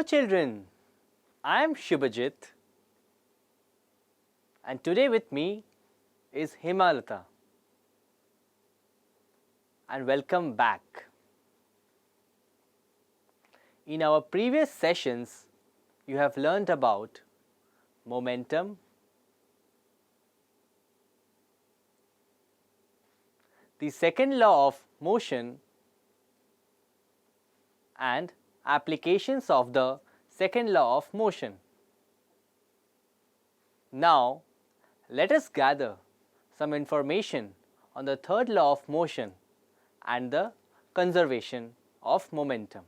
children, I am Shubhajit and today with me is Himalata and welcome back. In our previous sessions, you have learnt about momentum, the second law of motion and applications of the second law of motion. Now, let us gather some information on the third law of motion and the conservation of momentum.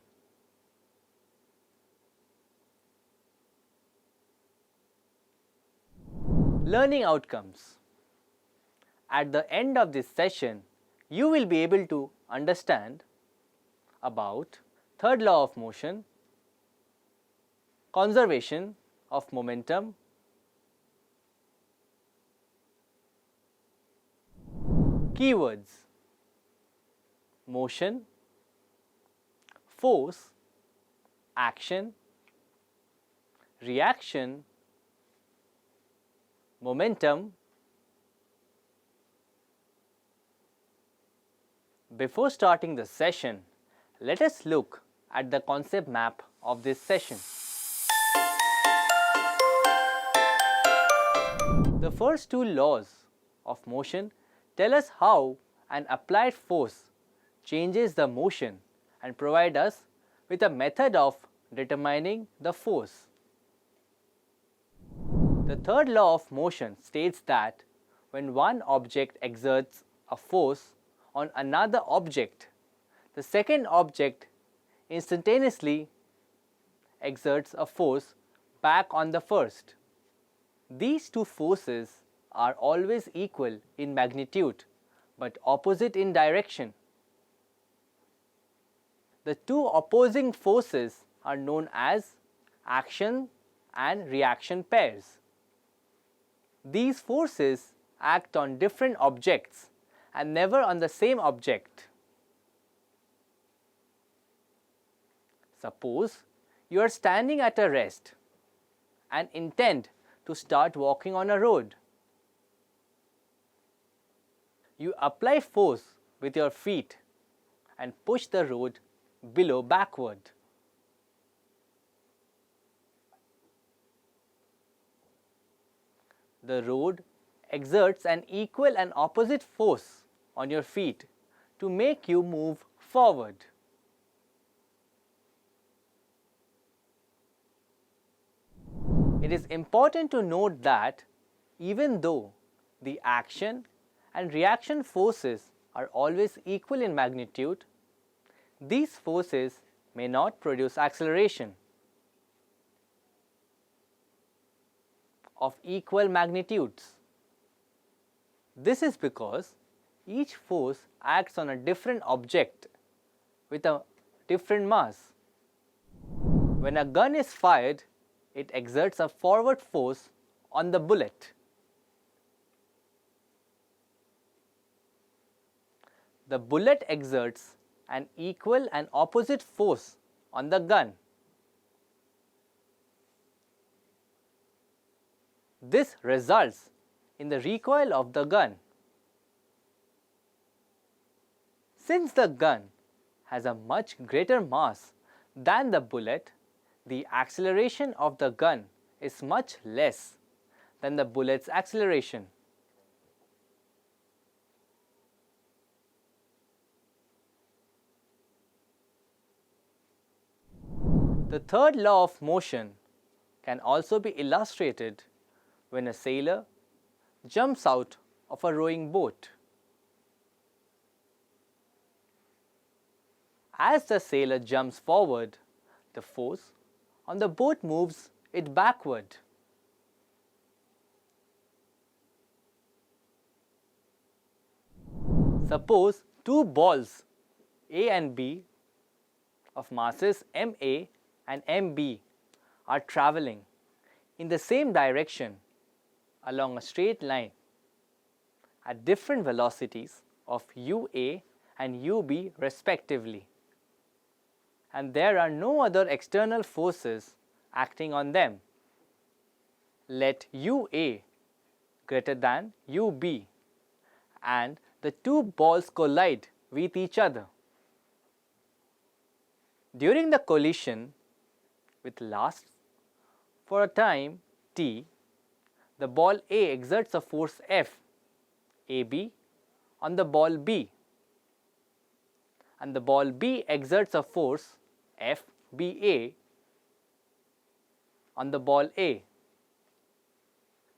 Learning outcomes. At the end of this session, you will be able to understand about third law of motion, conservation of momentum, keywords: motion, force, action, reaction, momentum. Before starting the session, let us look at the concept map of this session. The first two laws of motion tell us how an applied force changes the motion and provide us with a method of determining the force. The third law of motion states that when one object exerts a force on another object, the second object instantaneously exerts a force back on the first. These two forces are always equal in magnitude but opposite in direction. The two opposing forces are known as action and reaction pairs. These forces act on different objects and never on the same object. Suppose you are standing at a rest and intend to start walking on a road. You apply force with your feet and push the road below backward. The road exerts an equal and opposite force on your feet to make you move forward. It is important to note that even though the action and reaction forces are always equal in magnitude, these forces may not produce acceleration of equal magnitudes. This is because each force acts on a different object with a different mass. When a gun is fired, it exerts a forward force on the bullet. The bullet exerts an equal and opposite force on the gun. This results in the recoil of the gun. Since the gun has a much greater mass than the bullet, the acceleration of the gun is much less than the bullet's acceleration. The third law of motion can also be illustrated when a sailor jumps out of a rowing boat. As the sailor jumps forward, the force on the boat moves it backward. Suppose two balls A and B of masses MA and MB are traveling in the same direction along a straight line at different velocities of UA and UB respectively. and there are no other external forces acting on them. Let UA greater than UB and the two balls collide with each other. During the collision, which lasts for a time t, the ball A exerts a force F AB on the ball B, and the ball B exerts a force F BA on the ball A.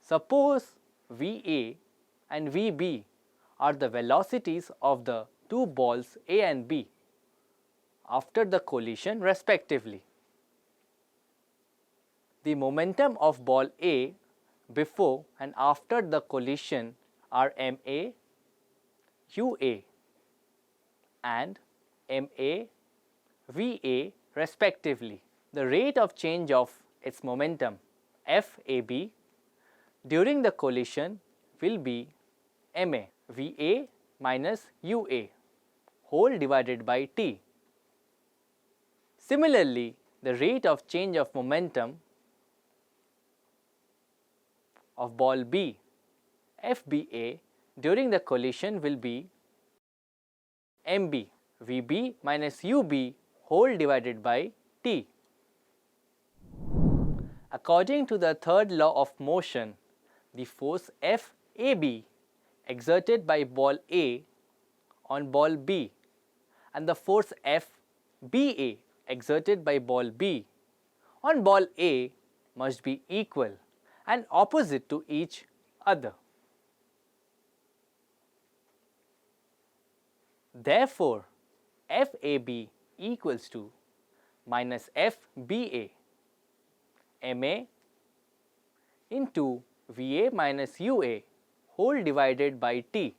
Suppose VA and VB are the velocities of the two balls A and B after the collision respectively. The momentum of ball A before and after the collision are MA, UA and MA, VA respectively. The rate of change of its momentum FAB during the collision will be MA, VA minus UA whole divided by T. Similarly, the rate of change of momentum of ball B FBA during the collision will be MB, VB minus UB whole divided by T. According to the third law of motion, the force FAB exerted by ball A on ball B and the force FBA exerted by ball B on ball A must be equal and opposite to each other. Therefore, FAB equals to minus FBA MA into VA minus UA whole divided by T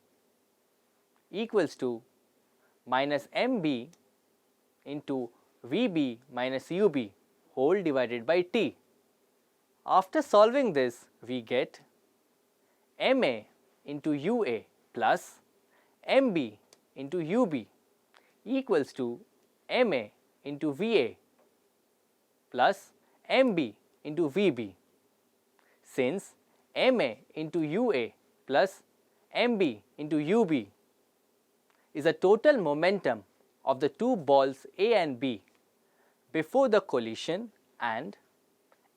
equals to minus MB into VB minus UB whole divided by T. After solving this, we get MA into UA plus MB into UB equals to MA into VA plus MB into VB. Since MA into UA plus MB into UB is the total momentum of the two balls A and B before the collision and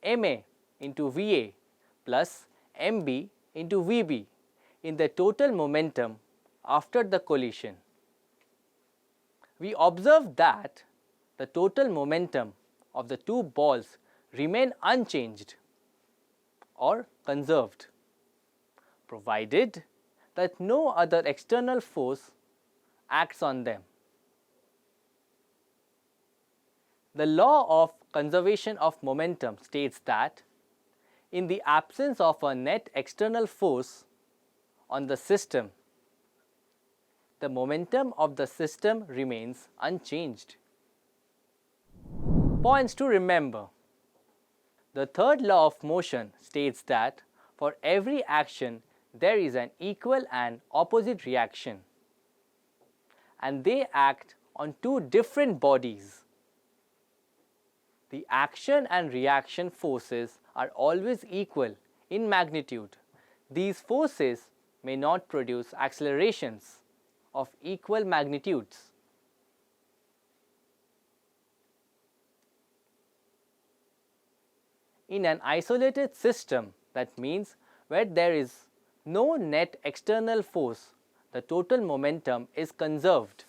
MA into VA plus MB into VB in the total momentum after the collision. We observe that the total momentum of the two balls remain unchanged or conserved, provided that no other external force acts on them. The law of conservation of momentum states that in the absence of a net external force on the system, the momentum of the system remains unchanged. Points to remember. The third law of motion states that for every action there is an equal and opposite reaction, and they act on two different bodies. The action and reaction forces are always equal in magnitude. These forces may not produce accelerations of equal magnitudes. In an isolated system, that means where there is no net external force, the total momentum is conserved.